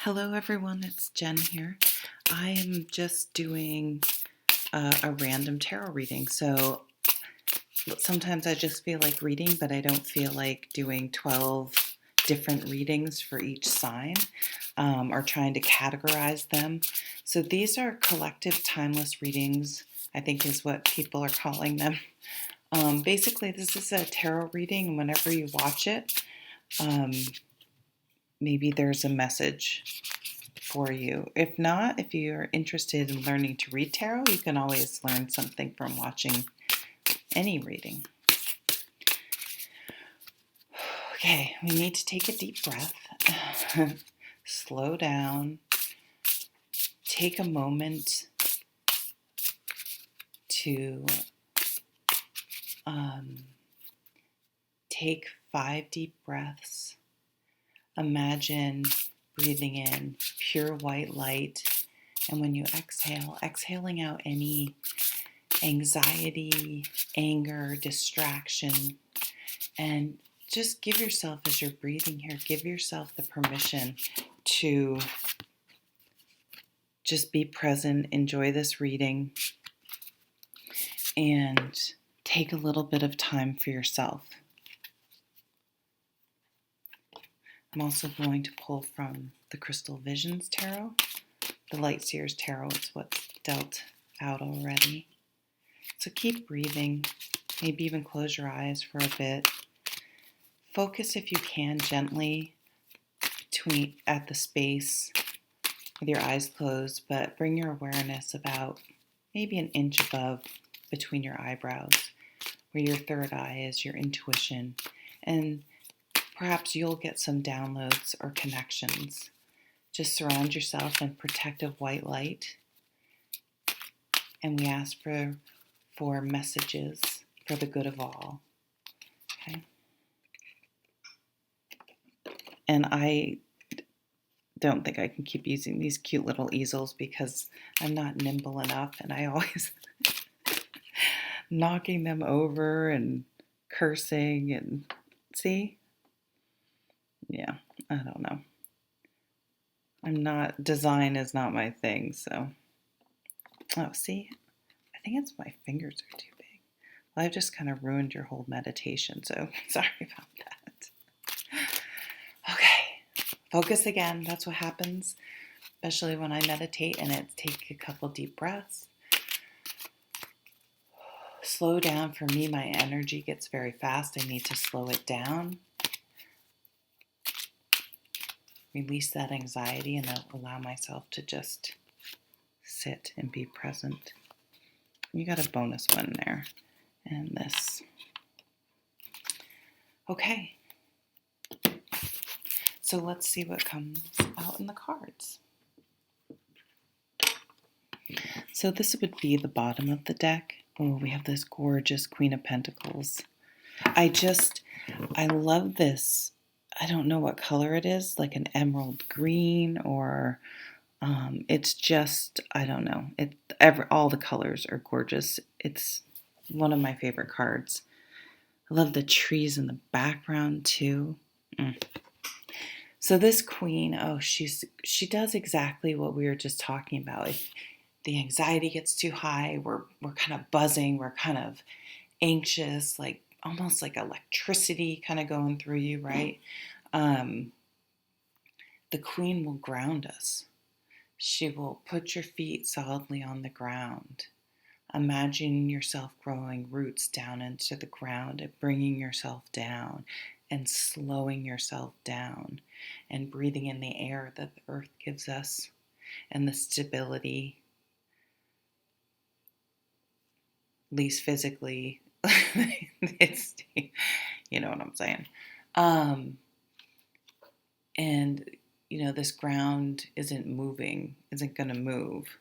Hello everyone, it's Jen here. I am just doing a random tarot reading. So sometimes I just feel like reading, but I don't feel like doing 12 different readings for each sign or trying to categorize them. So these are collective timeless readings, I think is what people are calling them. Basically, this is a tarot reading, and whenever you watch it, maybe there's a message for you. If not, if you're interested in learning to read tarot, you can always learn something from watching any reading. Okay, we need to take a deep breath, slow down, take a moment to take 5 deep breaths. Imagine breathing in pure white light, and when you exhale, exhaling out any anxiety, anger, distraction, and just give yourself, as you're breathing here, give yourself the permission to just be present, enjoy this reading, and take a little bit of time for yourself. I'm also going to pull from the Crystal Visions Tarot. The Light Seers Tarot is what's dealt out already. So keep breathing, maybe even close your eyes for a bit. Focus, if you can, gently at the space with your eyes closed, but bring your awareness about maybe an inch above between your eyebrows, where your third eye is, your intuition, and perhaps you'll get some downloads or connections. Just surround yourself in protective white light, and we ask for messages for the good of all. Okay? And I don't think I can keep using these cute little easels because I'm not nimble enough, and I always knocking them over and cursing and see? Yeah, I don't know. Design is not my thing, so. Oh, see? I think it's my fingers are too big. Well, I've just kind of ruined your whole meditation, so sorry about that. Okay, focus again. That's what happens, especially when I meditate, and take a couple deep breaths. Slow down. For me, my energy gets very fast. I need to slow it down. Release that anxiety and allow myself to just sit and be present. You got a bonus one there. And this. Okay. So let's see what comes out in the cards. So this would be the bottom of the deck. Oh, we have this gorgeous Queen of Pentacles. I love this. I don't know what color it is, like an emerald green, or it's just, I don't know. All the colors are gorgeous. It's one of my favorite cards. I love the trees in the background too. So this queen, she does exactly what we were just talking about. If the anxiety gets too high, we're kind of buzzing, we're kind of anxious, like almost like electricity kind of going through you, right? The queen will ground us. She will put your feet solidly on the ground. Imagine yourself growing roots down into the ground and bringing yourself down and slowing yourself down and breathing in the air that the earth gives us and the stability, at least physically. You know what I'm saying. And, this ground isn't going to move.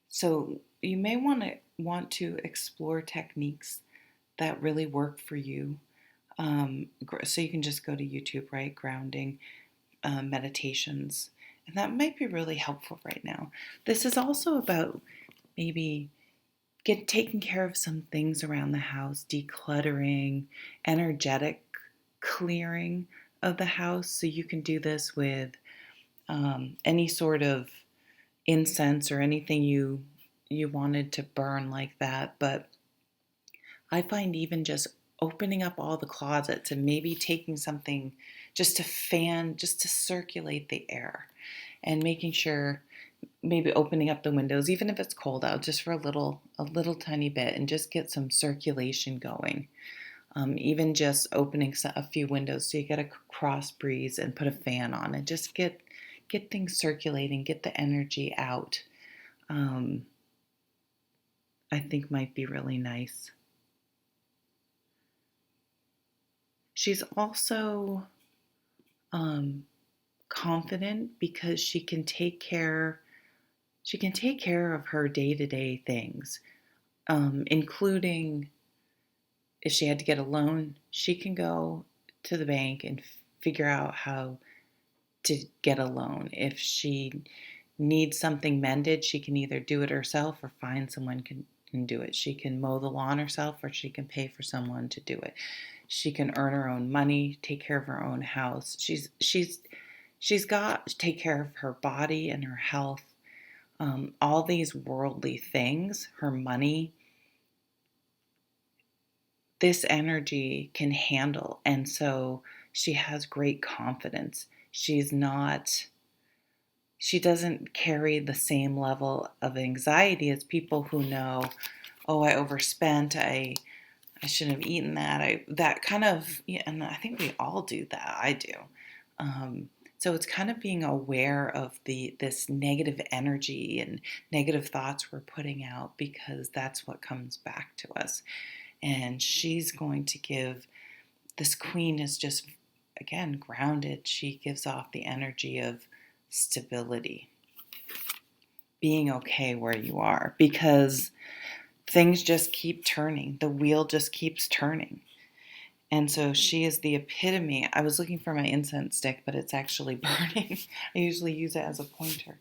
So you may want to explore techniques that really work for you. So you can just go to YouTube, right? Grounding meditations. And that might be really helpful right now. This is also about maybe taking care of some things around the house, decluttering, energetic clearing, of the house. So you can do this with any sort of incense or anything you wanted to burn like that. But I find even just opening up all the closets and maybe taking something just to fan, just to circulate the air, and making sure maybe opening up the windows, even if it's cold out, just for a little tiny bit, and just get some circulation going. Even just opening a few windows so you get a cross breeze and put a fan on, and just get things circulating, get the energy out. Um, I think might be really nice. She's also um, confident because she can take care of her day-to-day things, including if she had to get a loan, she can go to the bank and figure out how to get a loan. If she needs something mended, she can either do it herself or find someone can do it. She can mow the lawn herself or she can pay for someone to do it. She can earn her own money, take care of her own house. She's got to take care of her body and her health. All these worldly things, her money, this energy can handle. And so she has great confidence. She doesn't carry the same level of anxiety as people who know, oh, I overspent, I shouldn't have eaten that. That kind of, yeah, and I think we all do that. I do. So it's kind of being aware of this negative energy and negative thoughts we're putting out, because that's what comes back to us. And she's going to give, this queen is just, again, grounded. She gives off the energy of stability, being okay where you are, because things just keep turning. The wheel just keeps turning. And so she is the epitome. I was looking for my incense stick, but it's actually burning. I usually use it as a pointer.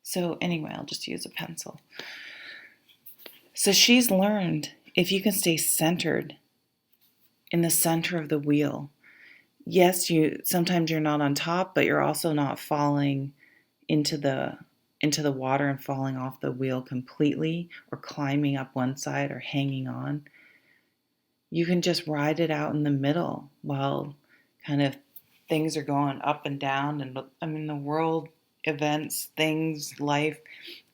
So anyway, I'll just use a pencil. So she's learned, if you can stay centered in the center of the wheel, yes, sometimes you're not on top, but you're also not falling into the water and falling off the wheel completely, or climbing up one side or hanging on. You can just ride it out in the middle while kind of things are going up and down. And I mean, the world, events, things, life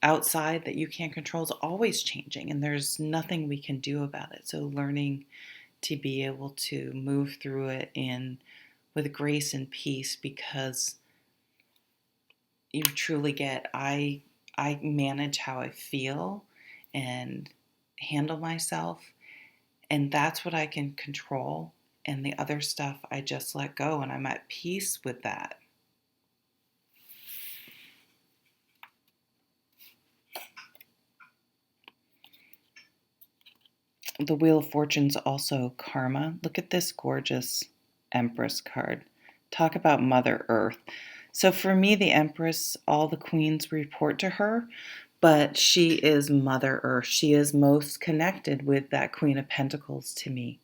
outside that you can't control is always changing, and there's nothing we can do about it. So learning to be able to move through it with grace and peace, because you truly get, I manage how I feel and handle myself, and that's what I can control, and the other stuff I just let go, and I'm at peace with that. The Wheel of Fortune's also karma. Look at this gorgeous Empress card. Talk about Mother Earth. So for me, the Empress, all the queens report to her, but she is Mother Earth. She is most connected with that Queen of Pentacles to me.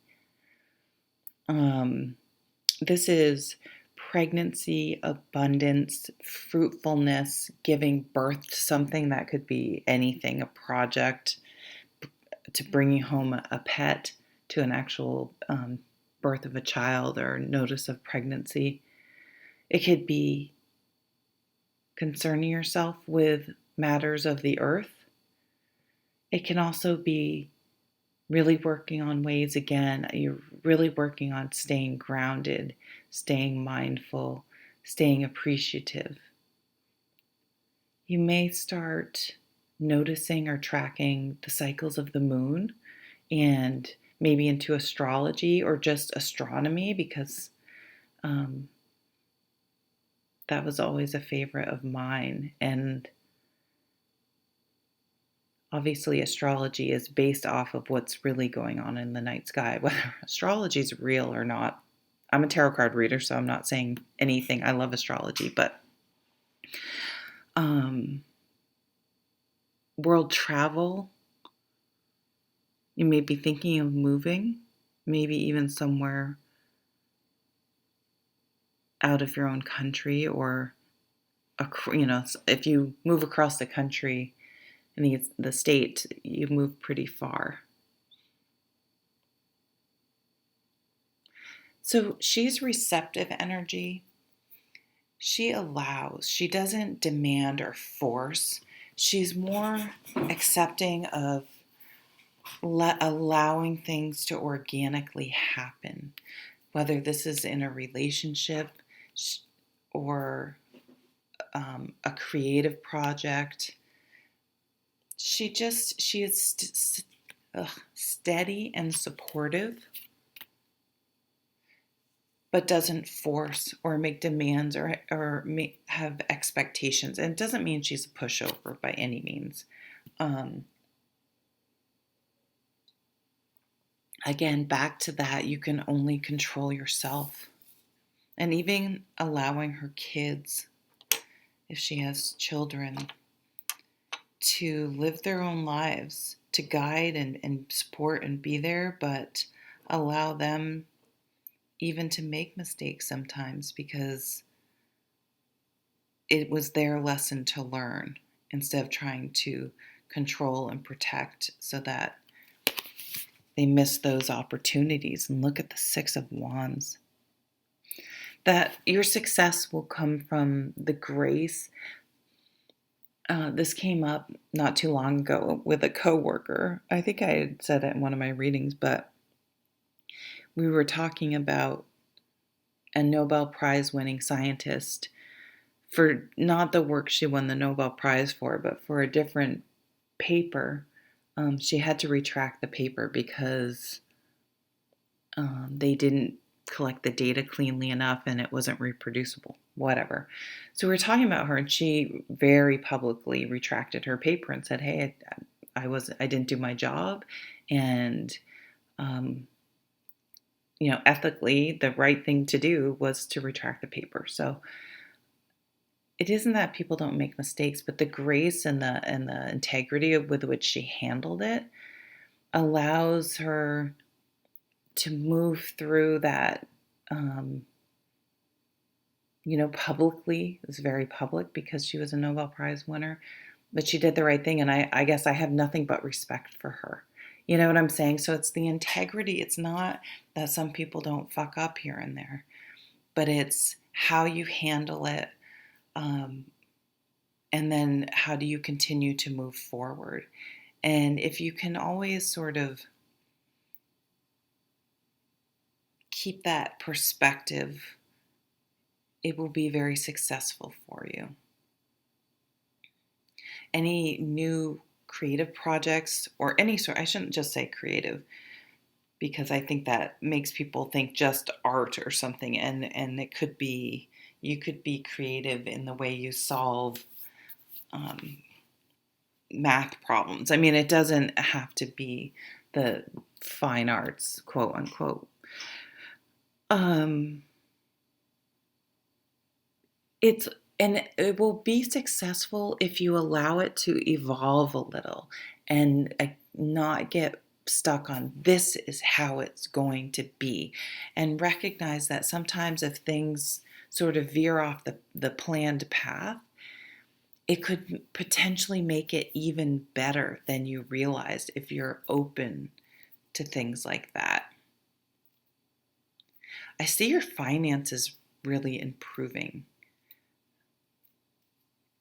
This is pregnancy, abundance, fruitfulness, giving birth to something that could be anything, a project, to bringing home a pet, to an actual birth of a child or notice of pregnancy. It could be concerning yourself with matters of the earth. It can also be really working on ways, again, you're really working on staying grounded, staying mindful, staying appreciative. You may start noticing or tracking the cycles of the moon, and maybe into astrology or just astronomy, because that was always a favorite of mine. And obviously astrology is based off of what's really going on in the night sky, whether astrology is real or not. I'm a tarot card reader, so I'm not saying anything. I love astrology, but world travel, you may be thinking of moving. maybe even somewhere out of your own country, or if you move across the country in the state, you move pretty far. So she's receptive energy. She allows, she doesn't demand or force. She's more accepting of allowing things to organically happen, whether this is in a relationship or a creative project. She is steady and supportive, but doesn't force or make demands or have expectations. And it doesn't mean she's a pushover by any means. Again, back to that, you can only control yourself. And even allowing her kids, if she has children, to live their own lives, to guide and support and be there, but allow them even to make mistakes sometimes, because it was their lesson to learn, instead of trying to control and protect so that they miss those opportunities. And look at the Six of Wands. That your success will come from the grace. This came up not too long ago with a coworker. I think I had said it in one of my readings, but we were talking about a Nobel Prize winning scientist for not the work she won the Nobel Prize for, but for a different paper. She had to retract the paper because they didn't collect the data cleanly enough and it wasn't reproducible, whatever. So we were talking about her, and she very publicly retracted her paper and said, hey, I didn't do my job, and ethically the right thing to do was to retract the paper. So it isn't that people don't make mistakes, but the grace and the integrity with which she handled it allows her to move through that, publicly. It was very public because she was a Nobel Prize winner, but she did the right thing. And I guess I have nothing but respect for her. You know what I'm saying? So it's the integrity. It's not that some people don't fuck up here and there, but it's how you handle it. And then how do you continue to move forward? And if you can always sort of keep that perspective, it will be very successful for you. Any new creative projects or any sort, I shouldn't just say creative, because I think that makes people think just art or something. And it could be, you could be creative in the way you solve math problems. I mean, it doesn't have to be the fine arts, quote unquote. It will be successful if you allow it to evolve a little and not get stuck on this is how it's going to be, and recognize that sometimes if things sort of veer off the planned path, it could potentially make it even better than you realized if you're open to things like that. I see your finances really improving.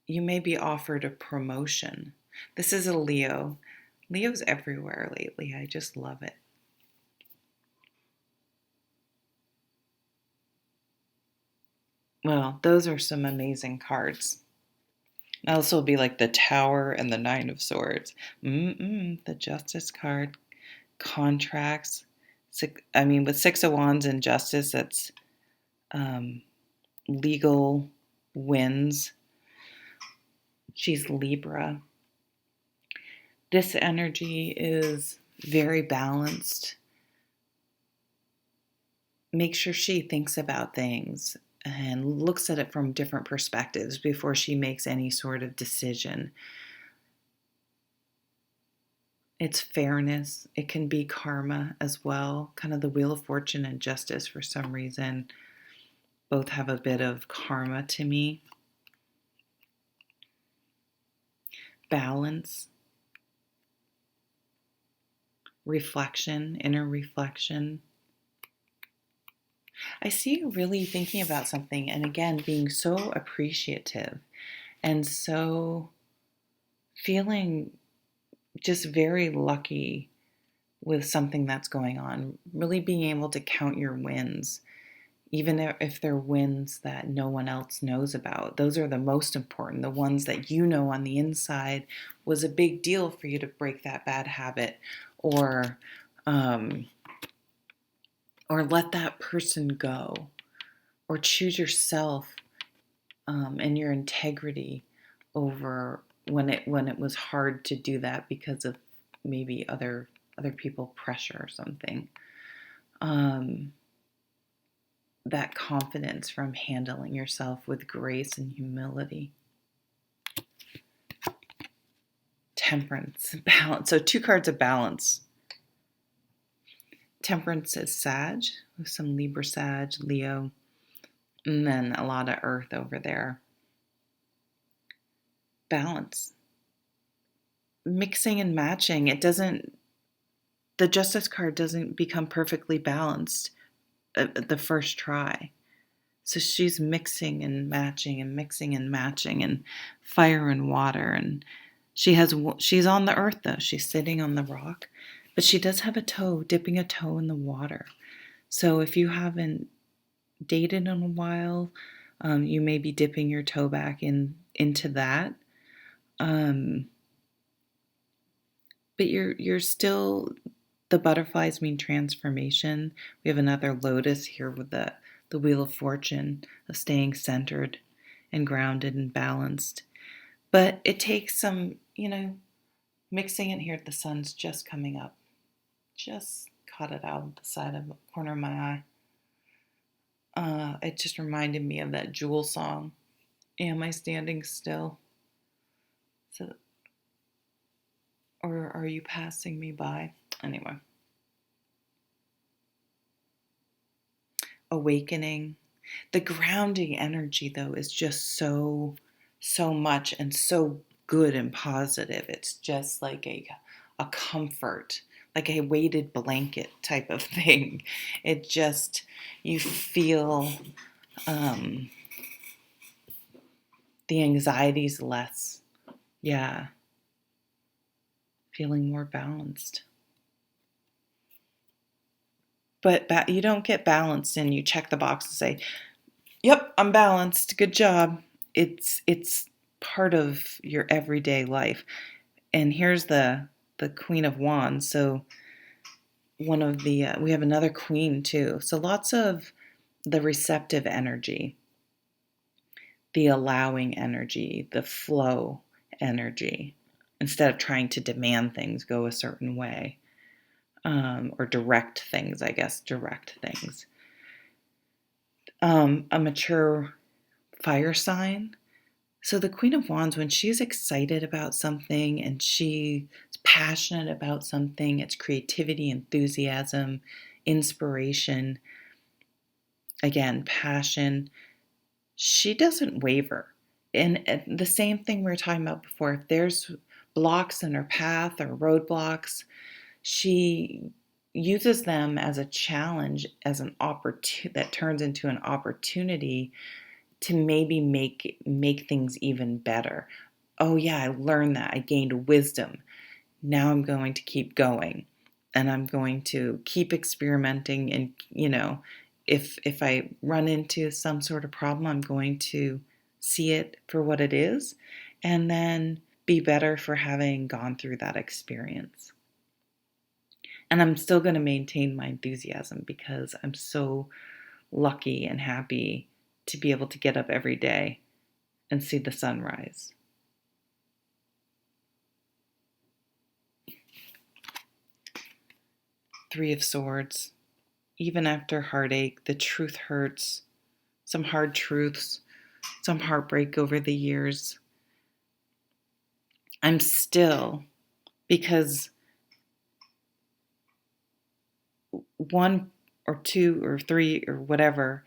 You may be offered a promotion. This is a Leo. Leo's everywhere lately. I just love it. Well, those are some amazing cards. Also will be like the Tower and the Nine of Swords. The Justice card. Contracts. With Six of Wands and Justice, that's legal wins. She's Libra. This energy is very balanced. Make sure she thinks about things and looks at it from different perspectives before she makes any sort of decision. It's fairness. It can be karma as well. Kind of the Wheel of Fortune and Justice, for some reason, both have a bit of karma to me. Balance, reflection, inner reflection. I see you really thinking about something, and again, being so appreciative and so feeling just very lucky with something that's going on. Really being able to count your wins, even if they're wins that no one else knows about. Those are the most important, the ones that you know on the inside was a big deal for you to break that bad habit, or um, or let that person go, or choose yourself and your integrity over when it was hard to do that because of maybe other people pressure or something. That confidence from handling yourself with grace and humility. Temperance, balance. So 2 cards of balance. Temperance is Sag, with some Libra, Sag, Leo, and then a lot of Earth over there. Balance. Mixing and matching. The Justice card doesn't become perfectly balanced at the first try. So she's mixing and matching and mixing and matching, and fire and water. And she's on the earth though. She's sitting on the rock, but she does have dipping a toe in the water. So if you haven't dated in a while, you may be dipping your toe back into that. But you're still, the butterflies mean transformation. We have another lotus here with the Wheel of Fortune, of staying centered and grounded and balanced. But it takes some, mixing it here. The sun's just coming up. Just caught it out of the side of the corner of my eye. It just reminded me of that Jewel song, Am I Standing Still? So, or are you passing me by? Anyway. Awakening. The grounding energy, though, is just so much and so good and positive. It's just like a comfort, like a weighted blanket type of thing. It just, you feel the anxiety's less. Yeah. Feeling more balanced. But you don't get balanced and you check the box and say, yep, I'm balanced. Good job. It's part of your everyday life. And here's the Queen of Wands. So one of the we have another queen too. So lots of the receptive energy, the allowing energy, the flow energy. Instead of trying to demand things go a certain way, or direct things, I guess, direct things. A mature fire sign. So the Queen of Wands, when she's excited about something and she's passionate about something, it's creativity, enthusiasm, inspiration, again, passion, she doesn't waver. And the same thing we were talking about before, if there's blocks in her path or roadblocks, she uses them as a challenge, as an opportunity that turns into an opportunity to maybe make things even better. Oh yeah, I learned that. I gained wisdom. Now I'm going to keep going, and I'm going to keep experimenting. And if I run into some sort of problem, I'm going to see it for what it is, and then be better for having gone through that experience. And I'm still going to maintain my enthusiasm because I'm so lucky and happy to be able to get up every day and see the sunrise. Three of Swords. Even after heartache, the truth hurts. Some hard truths, some heartbreak over the years. I'm still, because one or two or three or whatever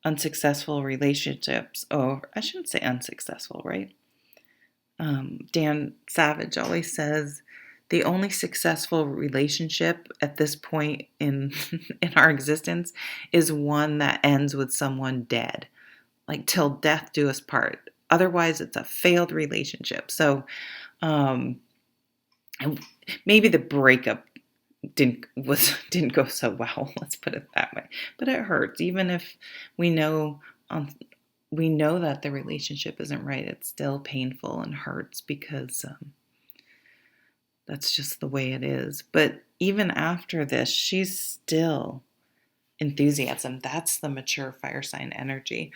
unsuccessful relationships, or I shouldn't say unsuccessful, right? Dan Savage always says the only successful relationship at this point in in our existence is one that ends with someone dead, like till death do us part. Otherwise, it's a failed relationship. So um, maybe the breakup didn't go so well. Let's put it that way. But it hurts, even if we know um, we know that the relationship isn't right. It's still painful and hurts because that's just the way it is. But even after this, she's still enthusiasm. That's the mature fire sign energy.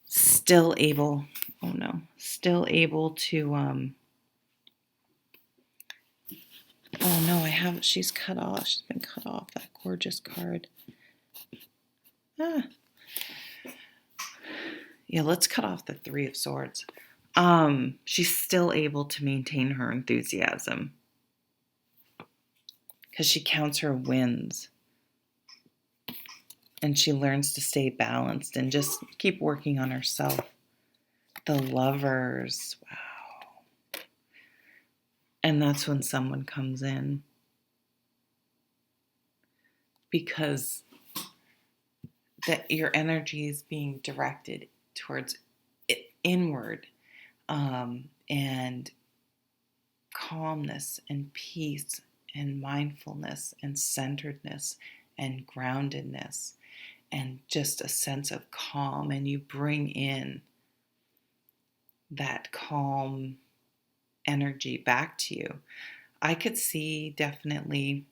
Still able, oh no, still able to, oh no, she's cut off. She's been cut off. That gorgeous card. Ah, yeah, let's cut off the Three of Swords. She's still able to maintain her enthusiasm because she counts her wins and she learns to stay balanced and just keep working on herself. The Lovers, wow. And that's when someone comes in because that your energy is being directed towards it inward, and calmness and peace and mindfulness and centeredness and groundedness and just a sense of calm, and you bring in that calm energy back to you. I could see definitely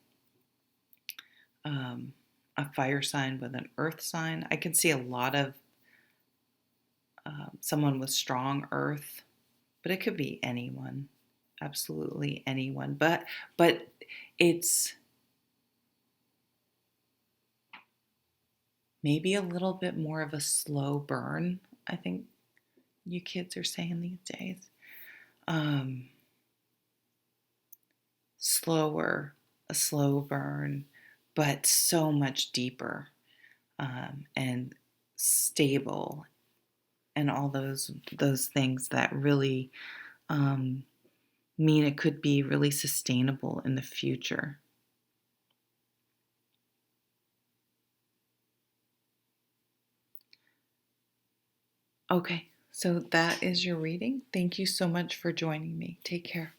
a fire sign with an earth sign. I could see a lot of someone with strong earth, but it could be anyone, absolutely anyone. But it's maybe a little bit more of a slow burn, I think you kids are saying these days. Slower, a slow burn, but so much deeper, and stable, and all those things that really mean it could be really sustainable in the future. Okay, so that is your reading. Thank you so much for joining me. Take care.